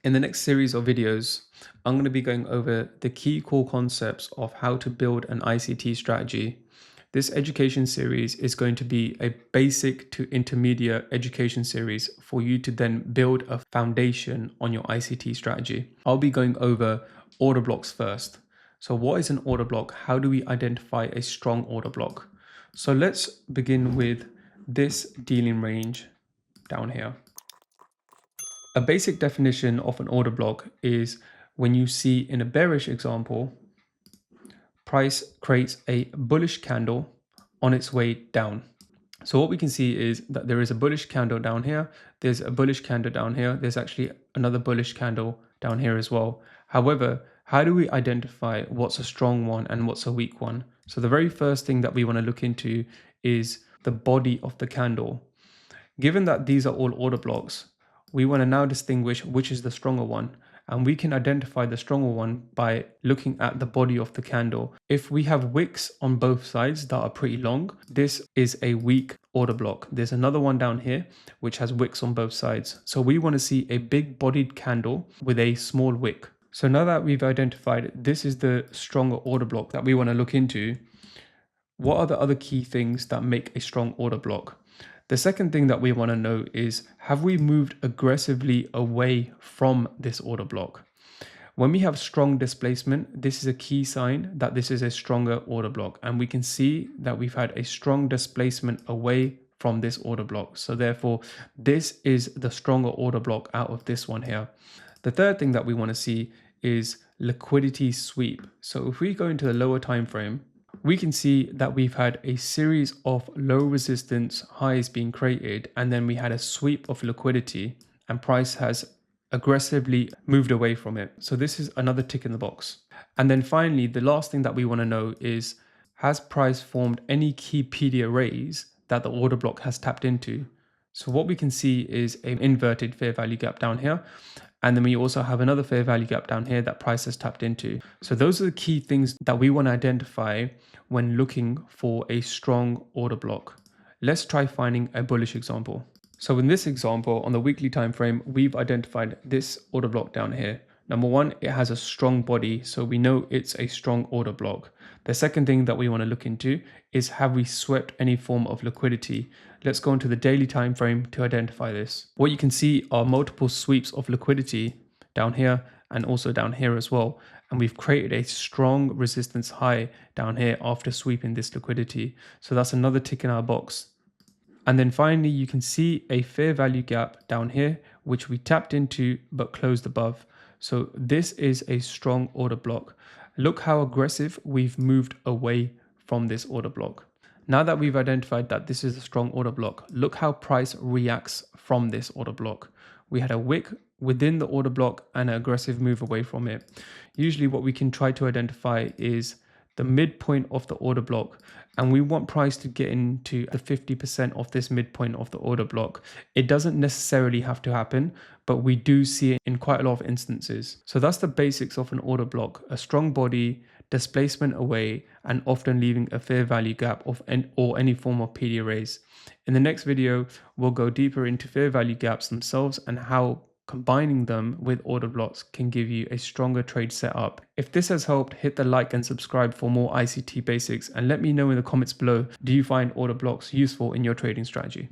In the next series of videos, I'm going to be going over the key core concepts of how to build an ICT strategy. This education series is going to be a basic to intermediate education series for you to then build a foundation on your ICT strategy. I'll be going over order blocks first. So what is an order block? How do we identify a strong order block? So let's begin with this dealing range down here. A basic definition of an order block is when you see in a bearish example, price creates a bullish candle on its way down. So what we can see is that there is a bullish candle down here. There's a bullish candle down here. There's actually another bullish candle down here as well. However, how do we identify what's a strong one and what's a weak one? So the very first thing that we want to look into is the body of the candle. Given that these are all order blocks, we want to now distinguish which is the stronger one. And we can identify the stronger one by looking at the body of the candle. If we have wicks on both sides that are pretty long, this is a weak order block. There's another one down here which has wicks on both sides. So we want to see a big bodied candle with a small wick. So now that we've identified this is the stronger order block that we want to look into, what are the other key things that make a strong order block? The second thing that we want to know is, have we moved aggressively away from this order block? When we have strong displacement, this is a key sign that this is a stronger order block. And we can see that we've had a strong displacement away from this order block. So therefore, this is the stronger order block out of this one here. The third thing that we want to see is liquidity sweep. So if we go into the lower time frame, we can see that we've had a series of low resistance highs being created, and then we had a sweep of liquidity and price has aggressively moved away from it. So this is another tick in the box. And then finally, the last thing that we want to know is, has price formed any key PD arrays that the order block has tapped into? So what we can see is an inverted fair value gap down here. And then we also have another fair value gap down here that price has tapped into. So those are the key things that we want to identify when looking for a strong order block. Let's try finding a bullish example. So in this example, on the weekly time frame, we've identified this order block down here. Number one, it has a strong body, so we know it's a strong order block. The second thing that we want to look into is, have we swept any form of liquidity? Let's go into the daily time frame to identify this. What you can see are multiple sweeps of liquidity down here and also down here as well. And we've created a strong resistance high down here after sweeping this liquidity. So that's another tick in our box. And then finally, you can see a fair value gap down here, which we tapped into but closed above. So this is a strong order block. Look how aggressive we've moved away from this order block. Now that we've identified that this is a strong order block, look how price reacts from this order block. We had a wick within the order block and an aggressive move away from it. Usually what we can try to identify is the midpoint of the order block, and we want price to get into the 50% of this midpoint of the order block. It doesn't necessarily have to happen, but we do see it in quite a lot of instances. So that's the basics of an order block: a strong body, displacement away, and often leaving a fair value gap or any form of PD arrays. In the next video, we'll go deeper into fair value gaps themselves and how combining them with order blocks can give you a stronger trade setup. If this has helped, hit the like and subscribe for more ICT basics, and let me know in the comments below, do you find order blocks useful in your trading strategy?